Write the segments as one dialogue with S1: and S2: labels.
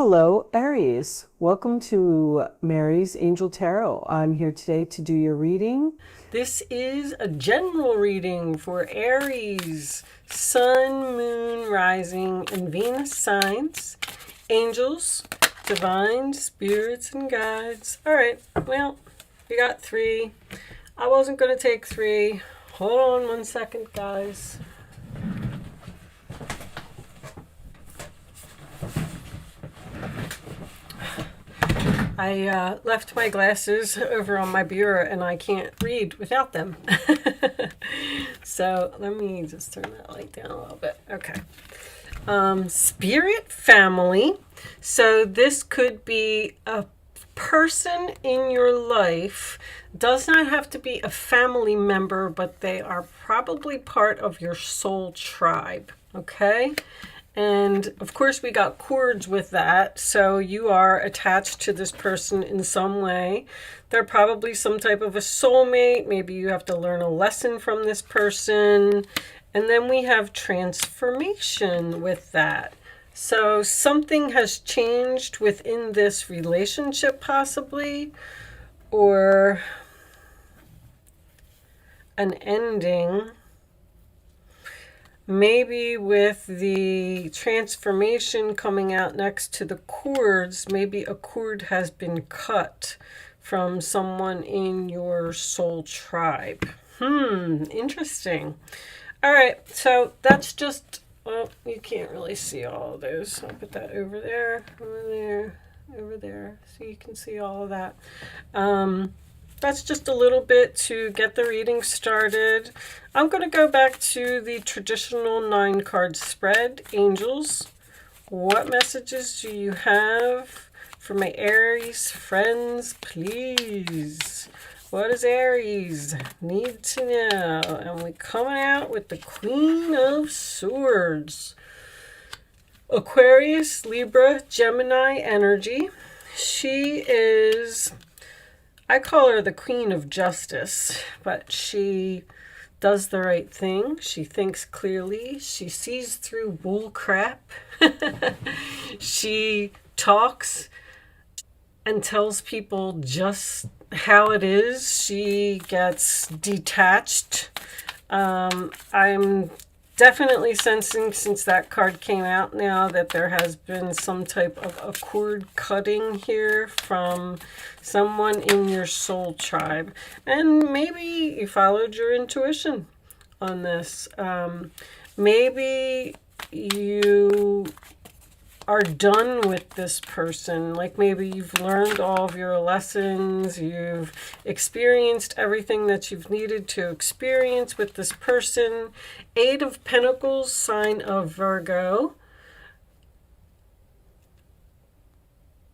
S1: Hello, Aries. Welcome to Mary's Angel Tarot. I'm here today to do your reading.
S2: This is a general reading for Aries, Sun, Moon, Rising, and Venus signs, angels, divine spirits, and guides. All right, well, we got three. I wasn't going to take three. Hold on one second, guys. I left my glasses over on my bureau and I can't read without them. So let me just turn that light down a little bit. Okay. Spirit family. So this could be a person in your life. Does not have to be a family member, but they are probably part of your soul tribe. Okay. And of course, we got cords with that. So you are attached to this person in some way. They're probably some type of a soulmate. Maybe you have to learn a lesson from this person. And then we have transformation with that. So something has changed within this relationship, possibly, or an ending. Maybe with the transformation coming out next to the cords, maybe a cord has been cut from someone in your soul tribe. Interesting. All right, so that's just, well, you can't really see all of those. I'll put that over there, over there, so you can see all of that. That's just a little bit to get the reading started. I'm going to go back to the traditional 9-card spread. Angels, what messages do you have for my Aries friends, please? What does Aries need to know? And we're coming out with the Queen of Swords. Aquarius, Libra, Gemini energy. She is, I call her the Queen of Justice, but she does the right thing. She thinks clearly. She sees through bull crap. She talks and tells people just how it is. She gets detached. I'm definitely sensing, since that card came out now, that there has been some type of a cord cutting here from someone in your soul tribe. And maybe you followed your intuition on this. Maybe you are done with this person. Like maybe you've learned all of your lessons, you've experienced everything that you've needed to experience with this person. 8 of Pentacles, sign of Virgo.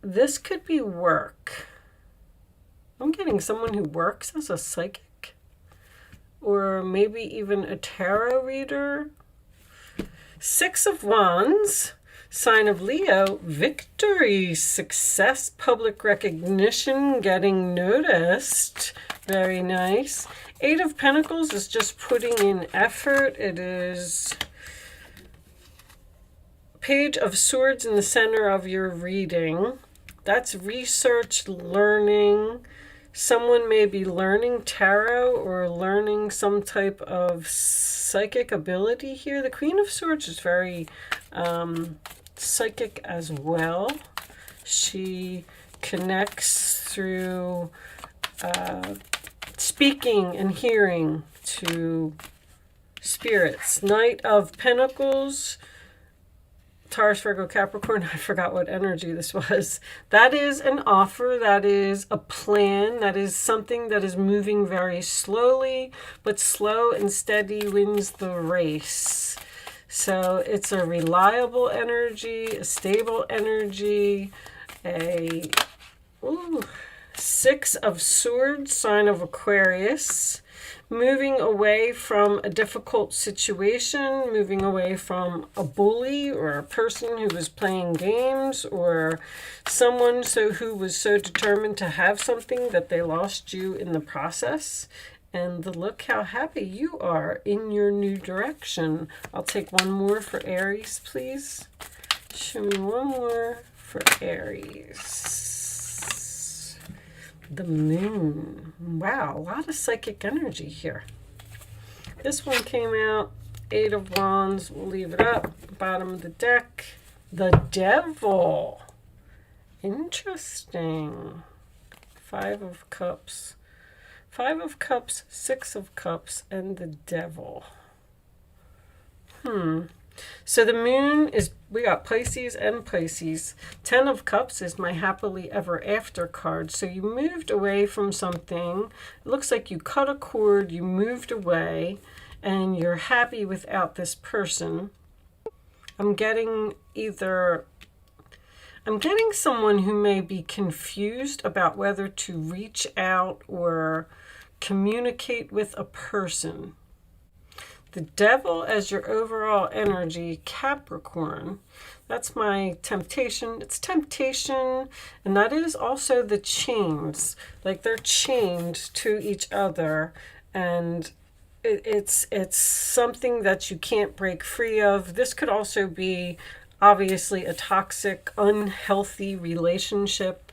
S2: This could be work. I'm getting someone who works as a psychic, or maybe even a tarot reader. 6 of Wands, sign of Leo, victory, success, public recognition, getting noticed. Very nice. 8 of Pentacles is just putting in effort. It is Page of Swords in the center of your reading. That's research, learning. Someone may be learning tarot or learning some type of psychic ability here. The Queen of Swords is very psychic as well. She connects through speaking and hearing to spirits. Knight of Pentacles, Taurus, Virgo, Capricorn. I forgot what energy this was. That is an offer. That is a plan. That is something that is moving very slowly, but slow and steady wins the race. So it's a reliable energy, a stable energy, a 6 of Swords, sign of Aquarius. Moving away from a difficult situation, moving away from a bully or a person who was playing games, or someone who was so determined to have something that they lost you in the process. And look how happy you are in your new direction. I'll take one more for Aries, please. Show me one more for Aries. The moon. Wow, a lot of psychic energy here. This one came out, 8 of Wands. We'll leave it up. Bottom of the deck. The Devil. Interesting. 5 of Cups. 5 of Cups, 6 of Cups, and the Devil. So the moon is, we got Pisces and Pisces. 10 of Cups is my happily ever after card. So you moved away from something. It looks like you cut a cord, you moved away, and you're happy without this person. I'm getting someone who may be confused about whether to reach out or communicate with a person. The Devil as your overall energy, Capricorn. That's my temptation. It's temptation, and that is also the chains. Like they're chained to each other, and it's something that you can't break free of. This could also be obviously a toxic, unhealthy relationship.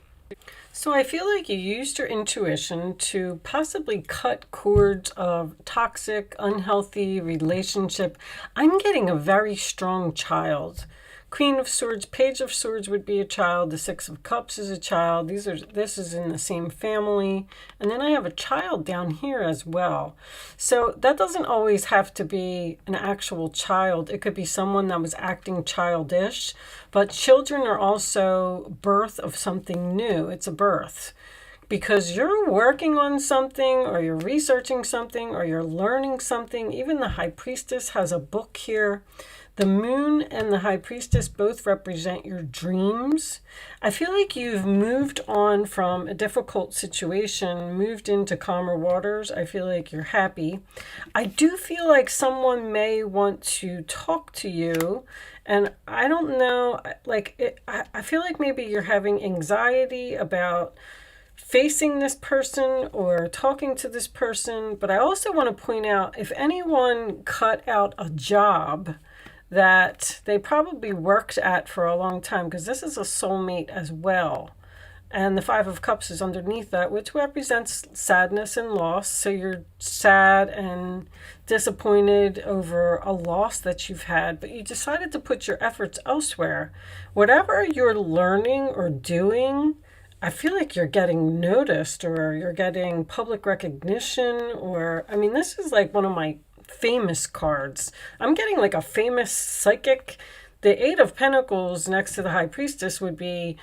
S2: So I feel like you used your intuition to possibly cut cords of toxic, unhealthy relationship. I'm getting a very strong child. Queen of Swords, Page of Swords would be a child. The 6 of Cups is a child. This is in the same family. And then I have a child down here as well. So that doesn't always have to be an actual child. It could be someone that was acting childish. But children are also birth of something new. It's a birth. Because you're working on something, or you're researching something, or you're learning something. Even the High Priestess has a book here. The moon and the High Priestess both represent your dreams. I feel like you've moved on from a difficult situation, moved into calmer waters. I feel like you're happy. I do feel like someone may want to talk to you, and I don't know, I feel like maybe you're having anxiety about facing this person or talking to this person. But I also want to point out, if anyone cut out a job that they probably worked at for a long time, because this is a soulmate as well. And the 5 of Cups is underneath that, which represents sadness and loss. So you're sad and disappointed over a loss that you've had, but you decided to put your efforts elsewhere. Whatever you're learning or doing, I feel like you're getting noticed, or you're getting public recognition, or, I mean, this is like one of my famous cards. I'm getting like a famous psychic. The 8 of Pentacles next to the High Priestess would be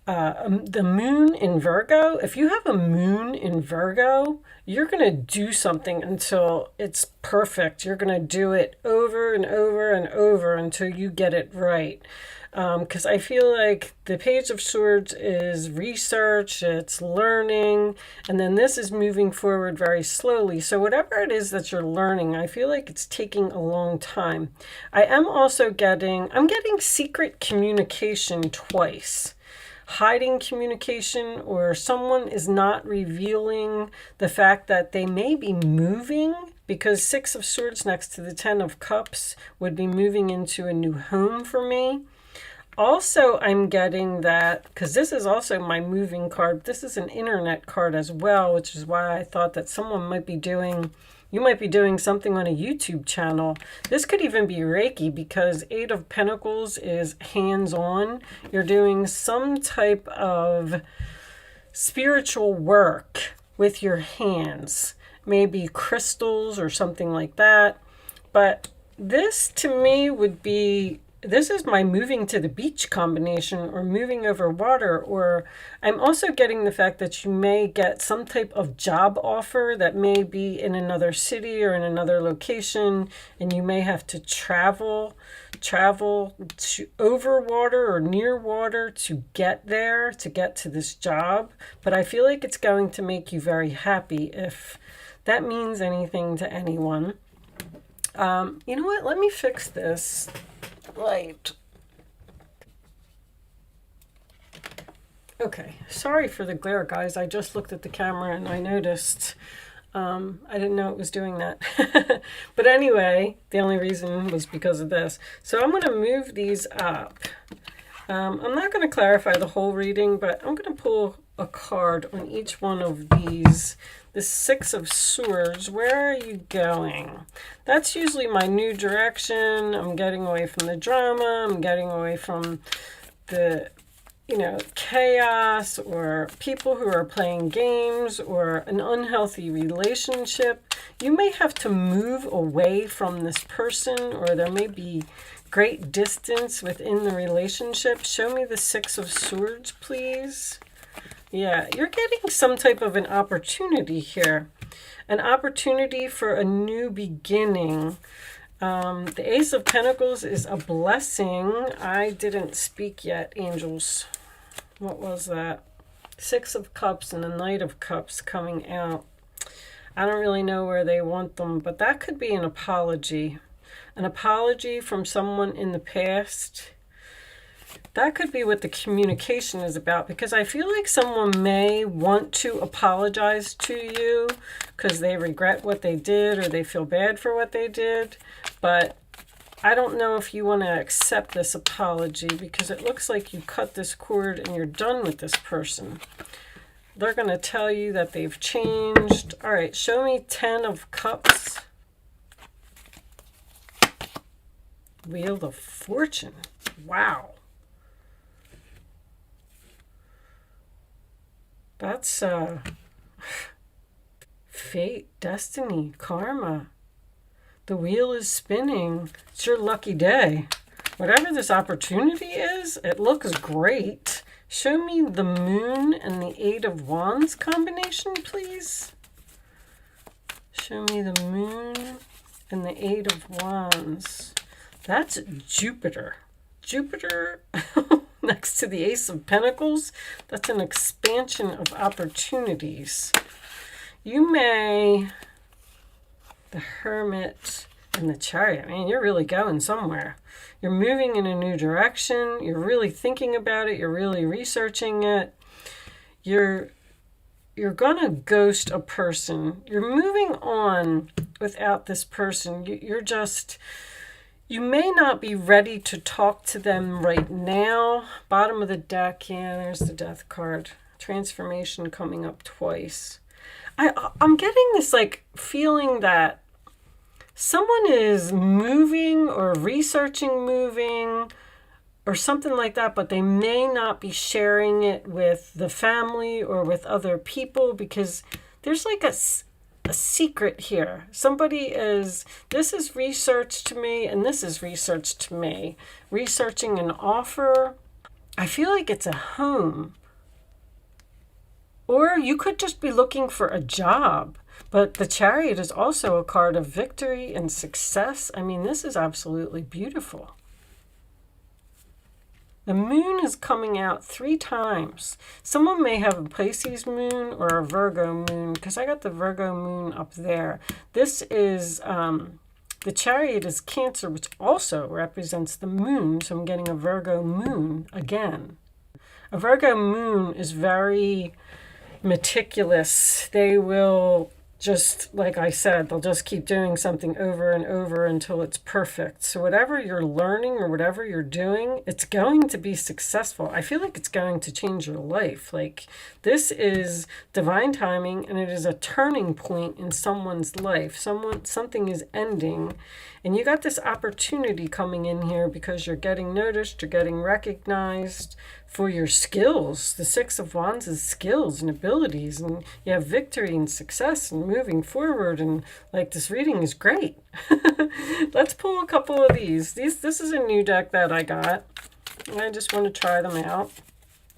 S2: the moon in Virgo. If you have a moon in Virgo, you're going to do something until it's perfect. You're going to do it over and over and over until you get it right. Because I feel like the Page of Swords is research, it's learning, and then this is moving forward very slowly. So whatever it is that you're learning, I feel like it's taking a long time. I'm getting secret communication twice. Hiding communication, or someone is not revealing the fact that they may be moving, because 6 of Swords next to the 10 of Cups would be moving into a new home for me. Also, I'm getting that, because this is also my moving card. This is an internet card as well, which is why I thought that someone might be doing, you might be doing something on a YouTube channel. This could even be Reiki, because 8 of Pentacles is hands-on. You're doing some type of spiritual work with your hands, maybe crystals or something like that. But this to me would be, this is my moving to the beach combination, or moving over water. Or I'm also getting the fact that you may get some type of job offer that may be in another city or in another location, and you may have to travel to over water or near water to get there, to get to this job. But I feel like it's going to make you very happy, if that means anything to anyone. You know what? Let me fix this light. Okay, sorry for the glare, guys. I just looked at the camera and I noticed. I didn't know it was doing that. But anyway, the only reason was because of this. So I'm going to move these up. I'm not going to clarify the whole reading, but I'm going to pull a card on each one of these. The Six of Swords, where are you going? That's usually my new direction. I'm getting away from the drama. I'm getting away from the, chaos, or people who are playing games, or an unhealthy relationship. You may have to move away from this person, or there may be great distance within the relationship. Show me the Six of Swords, please. Yeah, you're getting some type of an opportunity here. An opportunity for a new beginning. The Ace of Pentacles is a blessing. I didn't speak yet, angels. What was that? Six of Cups and the Knight of Cups coming out. I don't really know where they want them, but that could be an apology. An apology from someone in the past. That could be what the communication is about, because I feel like someone may want to apologize to you because they regret what they did or they feel bad for what they did. But I don't know if you want to accept this apology, because it looks like you cut this cord and you're done with this person. They're going to tell you that they've changed. All right, show me 10 of Cups. Wheel of Fortune. Wow. That's fate, destiny, karma. The wheel is spinning. It's your lucky day. Whatever this opportunity is, it looks great. Show me the Moon and the Eight of Wands combination, please. Show me the Moon and the Eight of Wands. That's Jupiter. Jupiter next to the Ace of Pentacles. That's an expansion of opportunities. You may, the Hermit and the Chariot. Man, you're really going somewhere. You're moving in a new direction. You're really thinking about it. You're really researching it. You're gonna ghost a person. You're moving on without this person. You may not be ready to talk to them right now. Bottom of the deck, yeah, there's the Death card. Transformation coming up twice. I'm getting this feeling that someone is moving or researching moving or something like that, but they may not be sharing it with the family or with other people, because there's a secret here. This is research to me, and this is research to me. Researching an offer. I feel like it's a home. Or you could just be looking for a job. But the Chariot is also a card of victory and success. I mean, this is absolutely beautiful. The Moon is coming out 3 times. Someone may have a Pisces moon or a Virgo moon, because I got the Virgo moon up there. This is, the Chariot is Cancer, which also represents the moon. So I'm getting a Virgo moon again. A Virgo moon is very meticulous. They will just, like I said, they'll just keep doing something over and over until it's perfect. So whatever you're learning or whatever you're doing, it's going to be successful. I feel like it's going to change your life. This is divine timing, and it is a turning point in someone's life. Something is ending, and you got this opportunity coming in here because you're getting noticed, you're getting recognized for your skills. The Six of Wands is skills and abilities, and you have victory and success and moving forward, and this reading is great. Let's pull a couple of these. This is a new deck that I got, and I just want to try them out.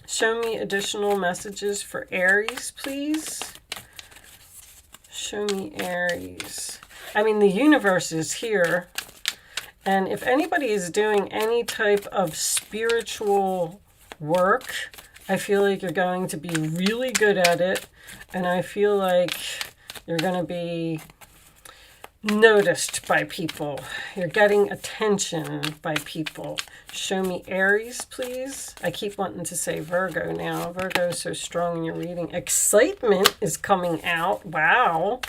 S2: Show me additional messages for Aries, please. Show me Aries. I mean, the universe is here, and if anybody is doing any type of spiritual work, I feel like you're going to be really good at it, and I feel like you're going to be noticed by people. You're getting attention by people. Show me Aries, please. I keep wanting to say Virgo now. Virgo is so strong in your reading. Excitement is coming out. Wow.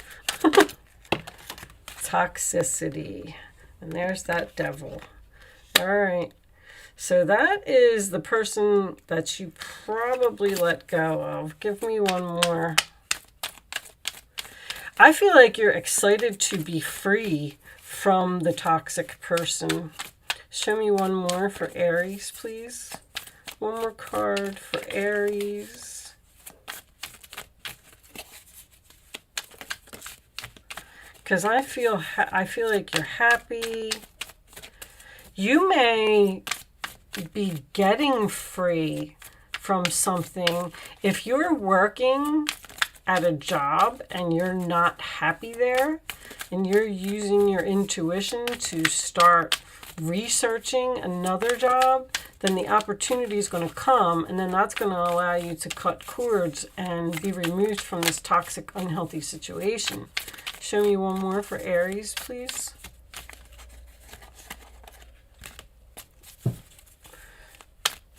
S2: Toxicity. And there's that devil. All right. So that is the person that you probably let go of. Give me one more. I feel like you're excited to be free from the toxic person. Show me one more for Aries, please. One more card for Aries. Because I feel like you're happy. You may be getting free from something. If you're working at a job and you're not happy there, and you're using your intuition to start researching another job, then the opportunity is going to come, and then that's going to allow you to cut cords and be removed from this toxic, unhealthy situation. Show me one more for Aries, please.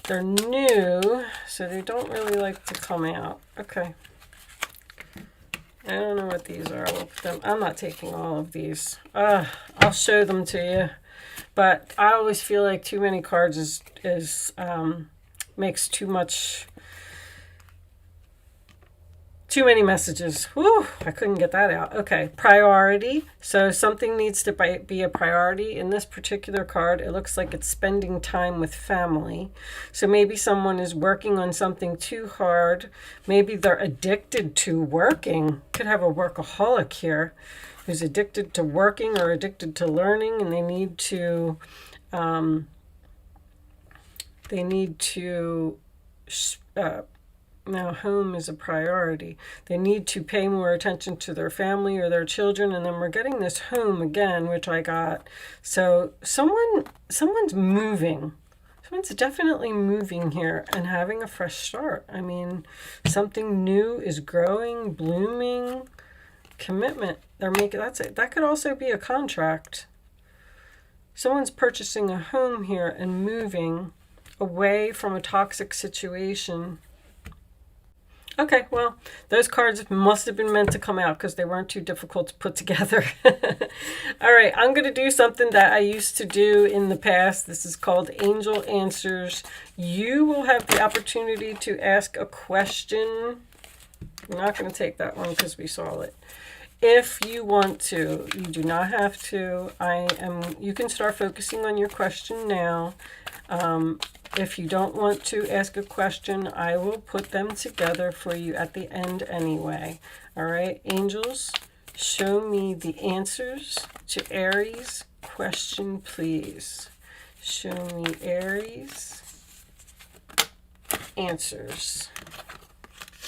S2: They're new, so they don't really like to come out. Okay. I don't know what these are. We'll put them. I'm not taking all of these. I'll show them to you. But I always feel like too many cards makes too many messages. Whew, I couldn't get that out. Okay, priority. So something needs to be a priority. In this particular card, it looks like it's spending time with family. So maybe someone is working on something too hard. Maybe they're addicted to working. Could have a workaholic here who's addicted to working or addicted to learning, and they need to now home is a priority. They need to pay more attention to their family or their children, and then we're getting this home again, which I got. So someone's moving. Someone's definitely moving here and having a fresh start. I mean, something new is growing, blooming. Commitment. That could also be a contract. Someone's purchasing a home here and moving away from a toxic situation. Okay, well, those cards must have been meant to come out because they weren't too difficult to put together. All right, I'm going to do something that I used to do in the past. This is called Angel Answers. You will have the opportunity to ask a question. I'm not going to take that one because we saw it. If you want to, you do not have to. You can start focusing on your question now. If you don't want to ask a question, I will put them together for you at the end anyway. All right, angels, show me the answers to Aries question, please. Show me Aries answers.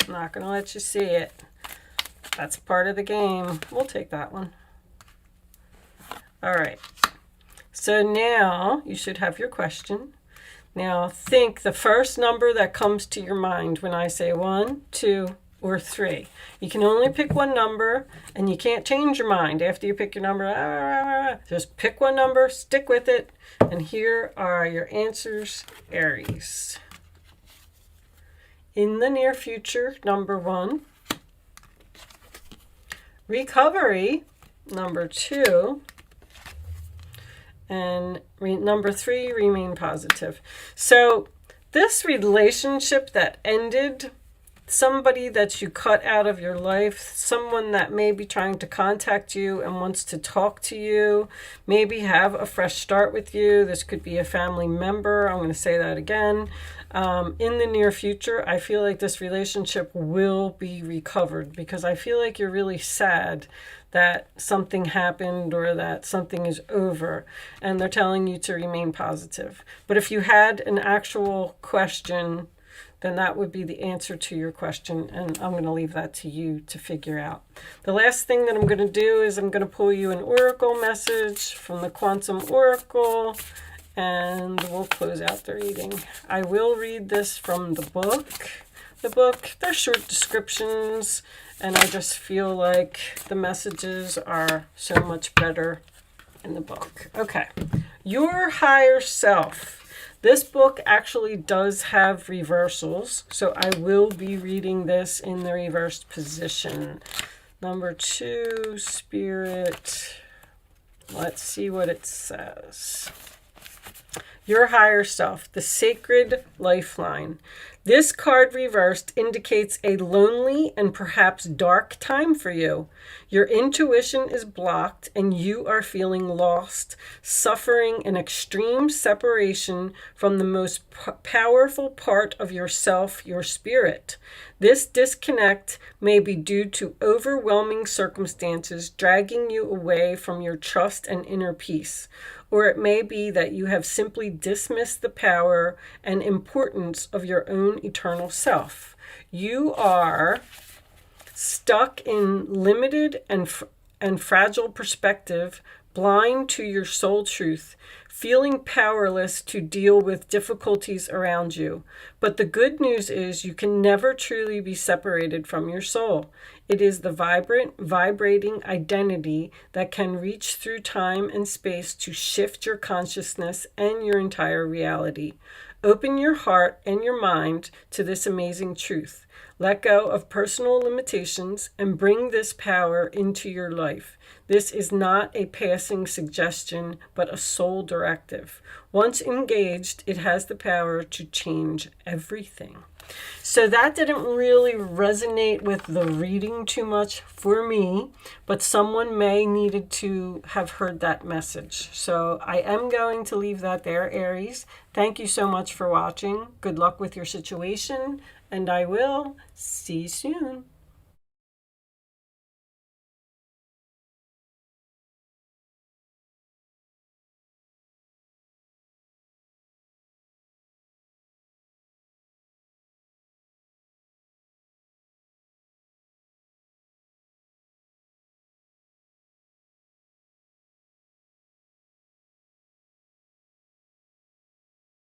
S2: I'm not going to let you see it. That's part of the game. We'll take that one. All right. So now you should have your question. Now think the first number that comes to your mind when I say 1, 2, or 3. You can only pick one number, and you can't change your mind after you pick your number. Just pick one number, stick with it, and here are your answers, Aries. In the near future, number 1. Recovery, number 2. And number 3, remain positive. So this relationship that ended, somebody that you cut out of your life, someone that may be trying to contact you and wants to talk to you, maybe have a fresh start with you. This could be a family member. I'm going to say that again. In the near future, I feel like this relationship will be recovered because I feel like you're really sad that something happened or that something is over, and they're telling you to remain positive. But if you had an actual question, then that would be the answer to your question, and I'm going to leave that to you to figure out. The last thing that I'm going to do is I'm going to pull you an oracle message from the Quantum Oracle, and we'll close out the reading. I will read this from the book. They're short descriptions, and I just feel like the messages are so much better in the book. Okay, your higher self. This book actually does have reversals, so I will be reading this in the reversed position. Number 2, Spirit. Let's see what it says. Your higher self, the sacred lifeline. This card reversed indicates a lonely and perhaps dark time for you. Your intuition is blocked and you are feeling lost, suffering an extreme separation from the most powerful part of yourself, your spirit. This disconnect may be due to overwhelming circumstances dragging you away from your trust and inner peace. Or it may be that you have simply dismissed the power and importance of your own eternal self. You are stuck in limited and fragile perspective, blind to your soul truth, feeling powerless to deal with difficulties around you. But the good news is you can never truly be separated from your soul. It is the vibrant, vibrating identity that can reach through time and space to shift your consciousness and your entire reality. Open your heart and your mind to this amazing truth. Let go of personal limitations and bring this power into your life. This is not a passing suggestion, but a soul directive. Once engaged, it has the power to change everything. So that didn't really resonate with the reading too much for me, but someone may needed to have heard that message. So I am going to leave that there, Aries. Thank you so much for watching. Good luck with your situation, and I will see you soon.